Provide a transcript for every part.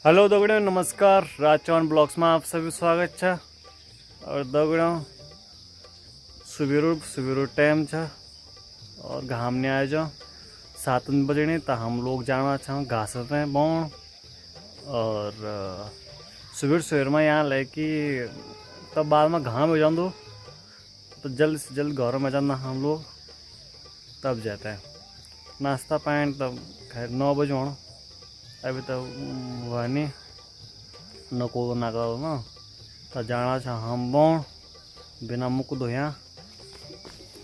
Hello दगड़ियों, नमस्कार। राज Chauhan blogs में आप सभी स्वागत है। और दगड़ियों सुबेरु टाइम है और घाम नहीं आए जो 7 बजे तो हम लोग जाना छा घास पे बौण। और सुबेर में यहाँ लेकि तब बाद में घाम हो जाओ तो जल्द से जल्द घर में जाना हम लोग, तब जाते हैं नाश्ता पानी। तब खैर 9 बजे होना, अभी तो वह नहीं नको नाका ना तो जाना छा हम बौण बिना मुक धोया।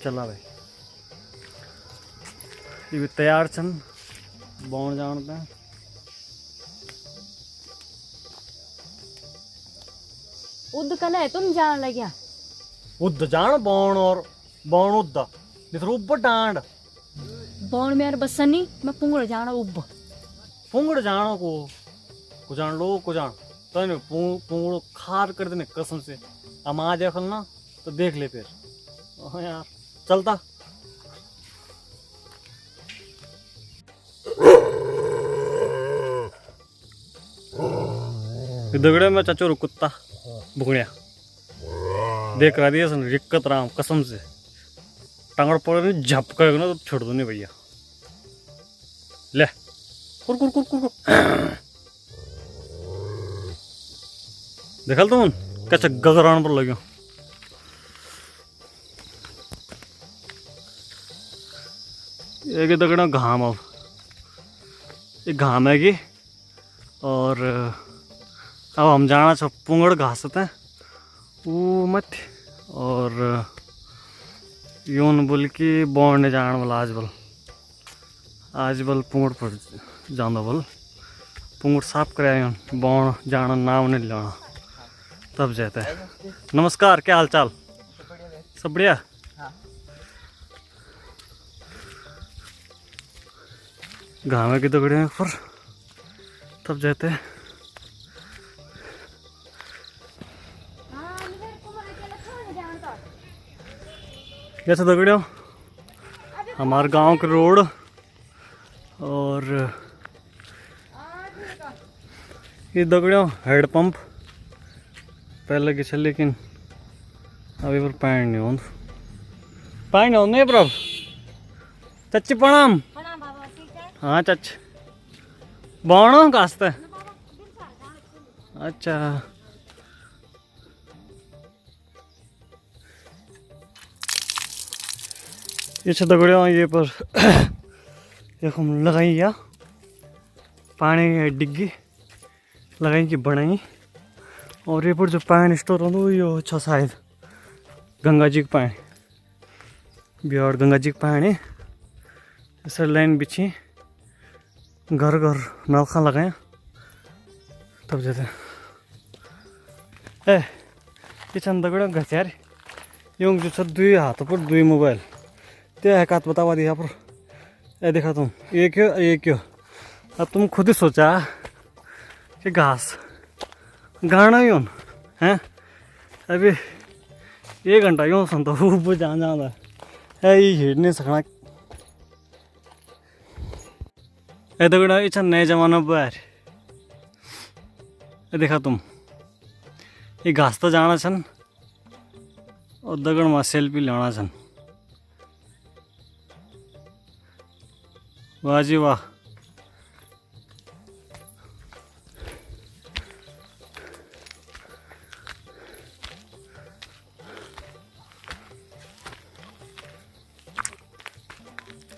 चला भाई ये भी तैयार छन बौण जान पे। उद कल है तुम जान लग्या उद्द जान बौण और बौण उद्द नितर उब्ब डांड बौण मेर बसनी मैं पुंगड़ जाना उब पुंगड़ जानो को जान लो को जान तो नहीं पुंगड़ो खार कर देने कसम से। हम आ देखल ना तो देख ले फिर। हाँ यार चलता दगड़े में चचोर कुत्ता भुगड़िया देख रहा दिया सन दिक्कत राम कसम से टांगड़ पड़े नहीं झपका ना तो छोड़ दो नहीं भैया। ले कुर कुर कुर कुर कुर देखल तुम कैसे गगरान पर लगे। एक दगड़ा घाम अब एक घाम है कि और अब हम जाना छ पुंगड़ घास है वो मत। और यून बोल कि बौण जान वाला आज बल पुंगड़ पर जाना बल पुंगड़ साफ कराया बौण जाना नाम नहीं लेना तब जाता है। नमस्कार, क्या हाल चाल? सब बढ़िया। घामे की दगड़े पर तब जाते हैं। जैसे दगड़ियों हमारे गांव के रोड और ये दगड़ियों हेड पंप पहले की लेकिन अभी पर पानी नहीं होने प्रभ चच्ची प्रणाम। हाँ चच बौण कास्ते अच्छा ये दगड़ियों ये पर एक हम लगाई या पानी डिग्गी लगाई कि बनाई। और ये पर जो पानी स्टोर हो यो छ शायद गंगा जी का पानी बिहार गंगा जी का पानी ऐसा लाइन बिछी घर घर नलखा लगाए तब जाते ए ये चंद दगड़ा घस्यार यूं जो छ दुई हाथ पर दुई मोबाइल ते है कात बतावा दिया पर ए देखा तुम एक क्यों। अब तुम खुद ही सोचा कि घास गाना यून हैं अभी 1 घंटा यूँ सुन तो ऊपर जाना है ये हिड़ नहीं सकना। ए दगड़ा ये नए जमाना बाहर देखा तुम ये घास तो जाना छन और दगड़ में सेल्फी लेना छन। वाह जी वाह।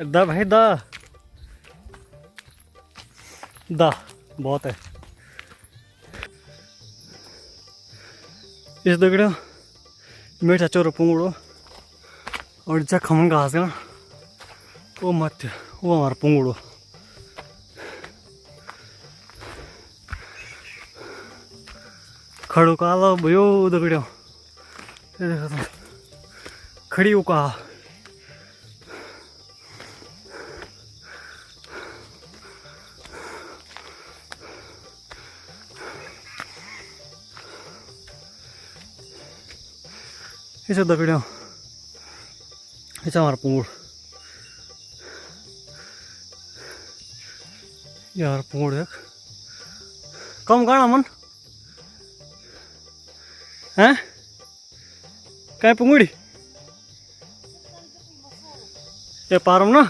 दा भाई दा बहुत है इस दगड़ा मेरा चोर पुंगड़ो और जख हम घास वो मत वो हमारा पुंगड़ो खड़ो काला भयो दगड़ो देखा तो खड़ी हो का ऐसा दगड़ियों ऐसा हमारा पुंगड़ यार पुंगड़ एक कम गाना मन हैं कहीं पुंगड़ी ये पारम ना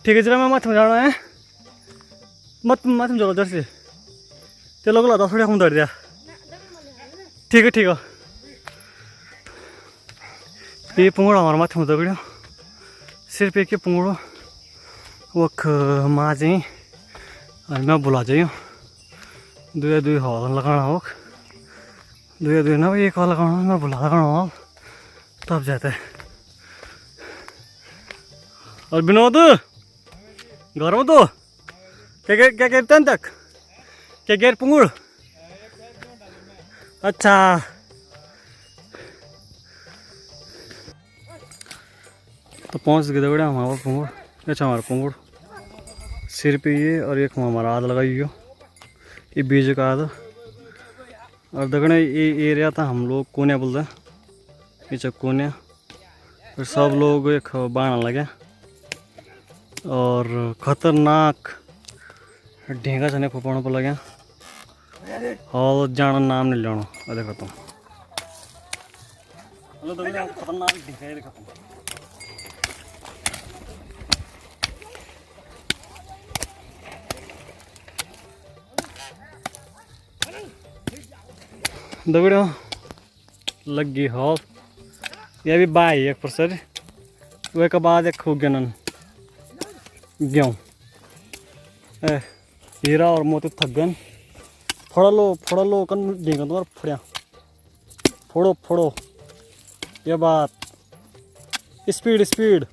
ठीक है जरा मैं माथे में जाना है मत माथे में चलो जर से ते लोग ला थोड़ा हम दर दिया ठीक है ये पुंगड़ा हमारा माथे में दगड़ियो सिर्फ एक पुंगड़ो वख माँ चाहिँ मैं बुला जाइयो दुई हल लगाना हो दुई ना एक हल लगाना मैं बुला लगाना हो तब जाते हैं। और विनोद घर में तो क्या कहते हैं तक क्या गैर पुंगुड़ अच्छा तो पहुँच गए दगड़े हमारा पुंगुड़ अच्छा हमारा पुंगुड़ सिर पे ये और एक हमारा आद लगाई हो ये बीज का आद और दगड़े ये एरिया था हम लोग कोन्या बोलते हैं ये कोन्या और सब लोग एक बाण लगे और खतरनाक ढेंगा छने फुपाने पर लगे और जाना नाम नहीं लेना देखो तुम खतरनाक ढेंगा देखो तुम दगड़ो लग गई हॉल ये भी बाई एक परसर वे के बाद एक हो गया गेहूँ हीरा और मोती थक गए फोड़ा लो कन ढेंगा तुम्हारा फड़िया फोड़ो ये बात स्पीड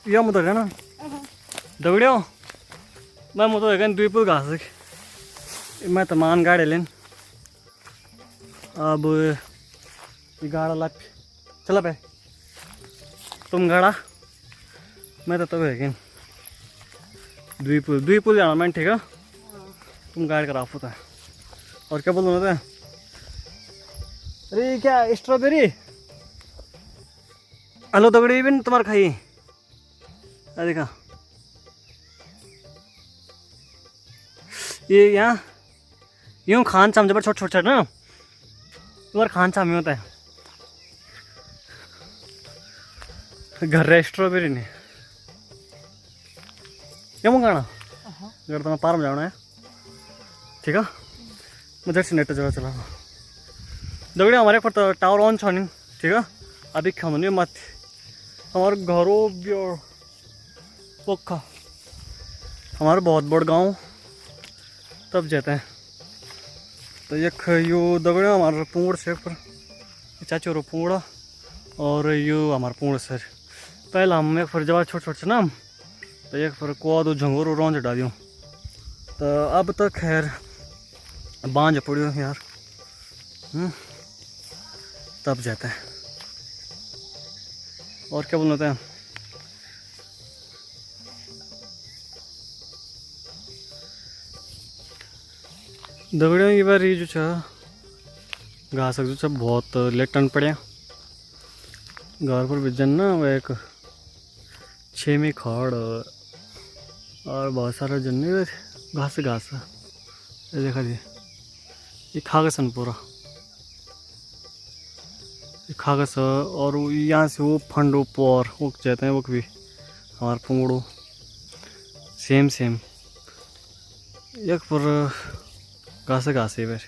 या मुझे है ना दगड़ियो मैं मुझे है दुई पुल घास मैं तो मान गाड़े लेन अब ये गाड़ा ला चला पे तुम गाड़ा मैं तो है दुई पुल जाना मैं ठीक है तुम गाड़ी का होता है और क्या बोल रहे थे अरे क्या स्ट्रॉबेरी हेलो दगड़ी भी तुम्हारे खाई देखा ये यहाँ यूँ खान चाम जब छोट ना तुम्हारे खान चाम होता है घर रहे स्ट्रॉबेरी ने क्या मंगाना घर तो पार में जाना है ठीक है मैं जट से नेट जगह चला दगड़ी हमारे पर तो टावर ऑन छो नहीं ठीक है अभी खाऊँ नहीं मत हमारे घरों भी पोखा हमारा बहुत बड़ गांव तब जाते हैं तो ये यो दगड़े हमारा पुंगड़ से पर चाचू रो पुंगड़ा और यो हमारा पुंगड़ सर पहले हम एक फिर जब छोट ना तो एक फिर कोदो झंगोरो रौंद हटा दियो तो अब तक खैर बांझ पड़ियो यार तब जाते हैं और क्या बोलते हैं दगड़ियों ये बार ये जो घास जो बहुत लेटन पड़े घर पर बिजन ना वह एक छेमी खड़ और बहुत सारा जन घास ये देखा जी ये खागसन पूरा ये खागस और यहाँ से वो फंडो पोर वो कहते हैं वो भी हमारे पुंगड़ो सेम एक पर घास है फिर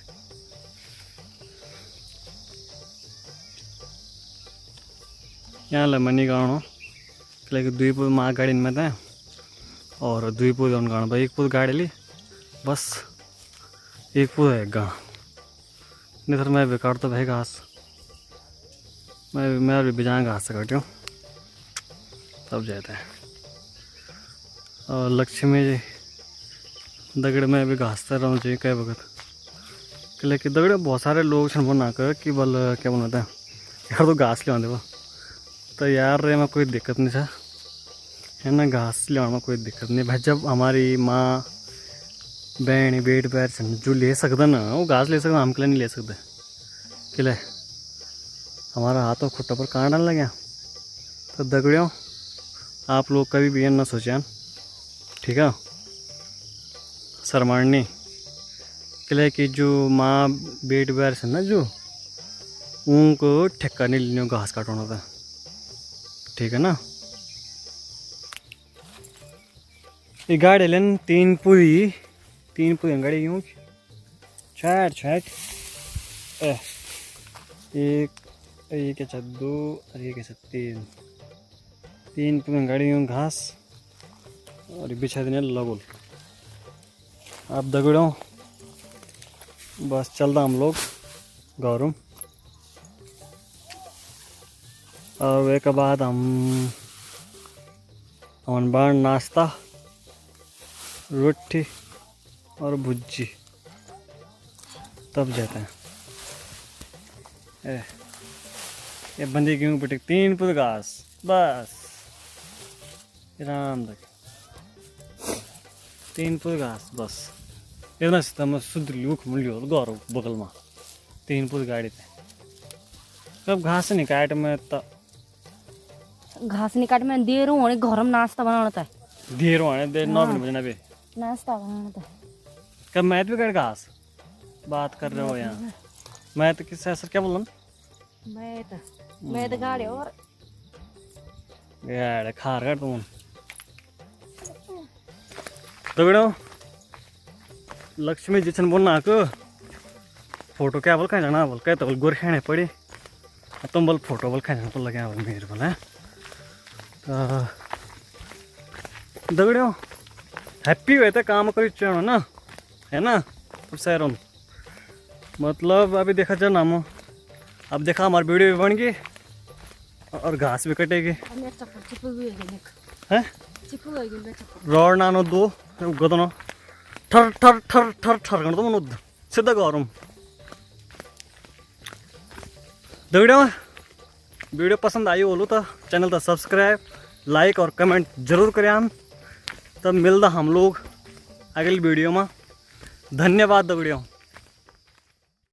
यहाँ लमनी गाँव लेकिन दुई पुल माँ गाड़ी में था और दुई पुल गाँव एक पुल गाड़ी ली बस एक पुल है गाँव नहीं सर मैं बेकार तो भाई घास मैं भी बिजान घास से काटी हूँ तब जाते हैं और लक्ष्मी जी दगड़ में भी घासता रहना चाहिए कई वक्त लेकिन दगड़े बहुत सारे लोग छन ना कर कि बल क्या बोलते हैं यार तो घास ले आते तो यार रे में कोई दिक्कत नहीं था है ना घास ले में कोई दिक्कत नहीं भाई जब हमारी माँ बैणी बेट पैर छन जो ले सकदा ना वो घास ले सकदा, हम के लिए नहीं ले सकते। किले हमारा हाथों खुट्टा पर कांटा लग्या। तो दगड़ियों आप लोग कभी भी ये ना सोचें, ठीक है, शर्मानी किले कि जो माँ बेट बैर छन ना जो उनको ठेक्का नहीं लियो घास काटना था, ठीक है ना। ये गाड़ी लेन तीन पुई गाड़ी यूँ छाट छाट एक क्या छ दो और ये क्या छ तीन पुई गाड़ी यूँ घास और बिछा देने लगोल। अब दगड़ों बस चलता हम लोग घरों और एक बाद हम बाहर नाश्ता रोटी और भुज्जी तब जाते हैं। ये बंदी क्यों पिटे 3 फुट घास बस आराम तक 3 फुट घास बस इतना सीधा शुद्ध लूख मिलियो घर बगल में 3 फुट गाड़ी थे। कब घास नहीं काट में तो घास नहीं काट में देर होने घर में नाश्ता बनाना था। देर होने दे 9 मिनट बजना भी नाश्ता बनाना था। कब मैं भी काट घास बात कर रहे हो यहाँ। मैं तो किससे सर क्या बोल मैं तो गाड़ी और यार खार कर तुम दगड़ो लक्ष्मी जी छन बोलना को फोटो क्या बोल कहीं जाना बोल कह तो बोल गोर खाने पड़ी तुम बोल फोटो बोल कहीं जाना बोल लगे बोल मेरे बोल है। दगड़ियों हैप्पी हुए थे काम करी चढ़ो ना है ना सैरों मतलब अभी देखा जा नाम अब देखा हमारी वीडियो भी बन गई और घास भी कटेगी है रोड नानो दो गदनो ठर ठर ठर ठर ठर कर दो सीधा गरम दगड़ियों वीडियो पसंद आई बोलो तो चैनल तो सब्सक्राइब लाइक और कमेंट जरूर करें हम तब मिलता हम लोग अगली वीडियो में। धन्यवाद दगड़ियों।